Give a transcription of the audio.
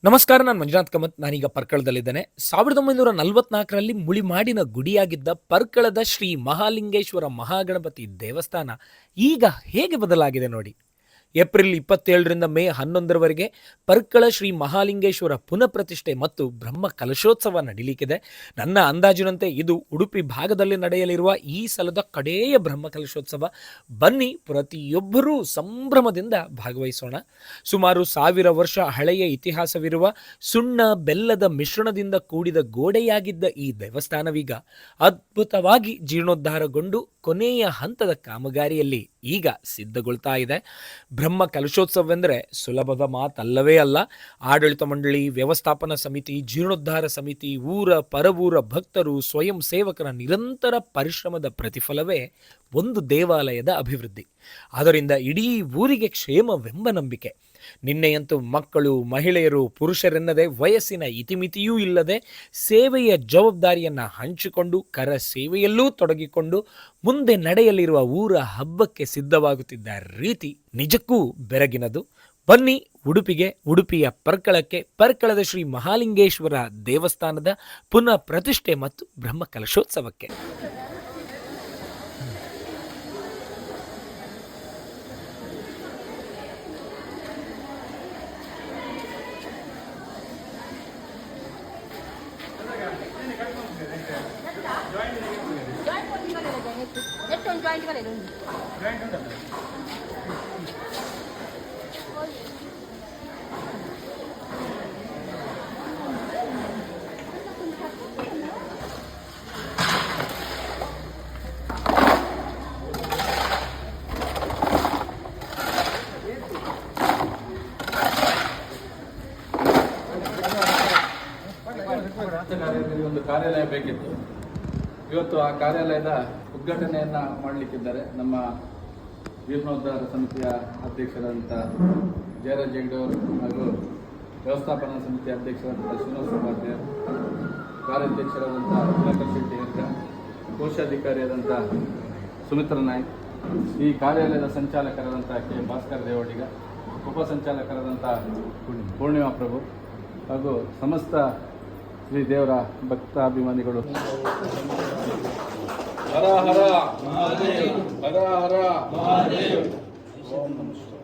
ನಮಸ್ಕಾರ, ನಾನು ಮಂಜುನಾಥ್ ಕಮತ್. ನಾನೀಗ ಪರ್ಕಳದಲ್ಲಿದ್ದೇನೆ. 1944ರಲ್ಲಿ ಮುಳಿಮಾಡಿನ ಗುಡಿಯಾಗಿದ್ದ ಪರ್ಕಳದ ಶ್ರೀ ಮಹಾಲಿಂಗೇಶ್ವರ ಮಹಾಗಣಪತಿ ದೇವಸ್ಥಾನ ಈಗ ಹೇಗೆ ಬದಲಾಗಿದೆ ನೋಡಿ. ಏಪ್ರಿಲ್ 27ರಿಂದ ಮೇ 11ರವರೆಗೆ ಪರ್ಕಳ ಶ್ರೀ ಮಹಾಲಿಂಗೇಶ್ವರ ಪುನಃ ಪ್ರತಿಷ್ಠೆ ಮತ್ತು ಬ್ರಹ್ಮ ಕಲಶೋತ್ಸವ ನಡೀಲಿಕ್ಕಿದೆ. ನನ್ನ ಅಂದಾಜಿನಂತೆ ಇದು ಉಡುಪಿ ಭಾಗದಲ್ಲಿ ನಡೆಯಲಿರುವ ಈ ಸಲದ ಕಡೆಯ ಬ್ರಹ್ಮ ಕಲಶೋತ್ಸವ. ಬನ್ನಿ, ಪ್ರತಿಯೊಬ್ಬರೂ ಸಂಭ್ರಮದಿಂದ ಭಾಗವಹಿಸೋಣ. ಸುಮಾರು 1000 ವರ್ಷ ಹಳೆಯ ಇತಿಹಾಸವಿರುವ ಸುಣ್ಣ ಬೆಲ್ಲದ ಮಿಶ್ರಣದಿಂದ ಕೂಡಿದ ಗೋಡೆಯಾಗಿದ್ದ ಈ ದೇವಸ್ಥಾನವೀಗ ಅದ್ಭುತವಾಗಿ ಜೀರ್ಣೋದ್ಧಾರಗೊಂಡು ಕೊನೆಯ ಹಂತದ ಕಾಮಗಾರಿಯಲ್ಲಿ ಈಗ ಸಿದ್ಧಗೊಳ್ತಾ ಇದೆ. ಬ್ರಹ್ಮ ಕಲಶೋತ್ಸವವೆಂದರೆ ಸುಲಭದ ಮಾತಲ್ಲವೇ ಅಲ್ಲ. ಆಡಳಿತ ಮಂಡಳಿ, ವ್ಯವಸ್ಥಾಪನಾ ಸಮಿತಿ, ಜೀರ್ಣೋದ್ಧಾರ ಸಮಿತಿ, ಊರ ಪರವೂರ ಭಕ್ತರು, ಸ್ವಯಂ ಸೇವಕರ ನಿರಂತರ ಪರಿಶ್ರಮದ ಪ್ರತಿಫಲವೇ ಒಂದು ದೇವಾಲಯದ ಅಭಿವೃದ್ಧಿ. ಅದರಿಂದ ಇಡೀ ಊರಿಗೆ ಕ್ಷೇಮವೆಂಬ ನಂಬಿಕೆ. ನಿನ್ನೆಯಂತೂ ಮಕ್ಕಳು, ಮಹಿಳೆಯರು, ಪುರುಷರೆನ್ನದೆ ವಯಸ್ಸಿನ ಇತಿಮಿತಿಯೂ ಇಲ್ಲದೆ ಸೇವೆಯ ಜವಾಬ್ದಾರಿಯನ್ನು ಹಂಚಿಕೊಂಡು ಕರ ಸೇವೆಯಲ್ಲೂ ತೊಡಗಿಕೊಂಡು ಮುಂದೆ ನಡೆಯಲಿರುವ ಊರ ಹಬ್ಬಕ್ಕೆ ಸಿದ್ಧವಾಗುತ್ತಿದ್ದ ರೀತಿ ನಿಜಕ್ಕೂ ಬೆರಗಿನದು. ಬನ್ನಿ ಉಡುಪಿಗೆ, ಉಡುಪಿಯ ಪರ್ಕಳಕ್ಕೆ, ಪರ್ಕಳದ ಶ್ರೀ ಮಹಾಲಿಂಗೇಶ್ವರ ದೇವಸ್ಥಾನದ ಪುನಃ ಪ್ರತಿಷ್ಠೆ ಮತ್ತು ಬ್ರಹ್ಮ ಕಲಶೋತ್ಸವಕ್ಕೆ. ಒಂದು ಕಾರ್ಯಾಲಯ ಬೇಕಿತ್ತು. ಇವತ್ತು ಆ ಕಾರ್ಯಾಲಯದ ಉದ್ಘಾಟನೆಯನ್ನ ಮಾಡಲಿಕ್ಕಿದ್ದಾರೆ. ನಮ್ಮ ಜೀರ್ಣೋದ್ಧಾರ ಸಮಿತಿಯ ಅಧ್ಯಕ್ಷರಾದಂಥ ಜಯರಾಜ್ ಹೆಗ್ಡೆ ಅವರು ಹಾಗೂ ವ್ಯವಸ್ಥಾಪನಾ ಸಮಿತಿ ಅಧ್ಯಕ್ಷರಾದಂಥ ಶ್ರೀನಿವಾಸ ಉಪಾಧ್ಯಾಯ, ಕಾರ್ಯಾಧ್ಯಕ್ಷರಾದಂಥ ದಿನಕರ್ ಶೆಟ್ಟಿ ಹೆರ್ಗ, ಕೋಶಾಧಿಕಾರಿಯಾದಂಥ ಸುಮಿತ್ರಾ ನಾಯ್ಕ್, ಈ ಕಾರ್ಯಾಲಯದ ಸಂಚಾಲಕರಾದಂಥ ಕೆ ಭಾಸ್ಕರ್ ದೇವಡಿಗ, ಉಪ ಸಂಚಾಲಕರಾದಂಥ ಪೂರ್ಣಿಮಾ ಪ್ರಭು ಹಾಗೂ ಸಮಸ್ತ ಶ್ರೀ ದೇವರ ಭಕ್ತಾಭಿಮಾನಿಗಳು. ಹರ ಹರ ಮಹಾದೇವ್, ಹರ ಹರ ಮಹಾದೇವ್. ಓಂ ನಮಃ ಶಿವಾಯ.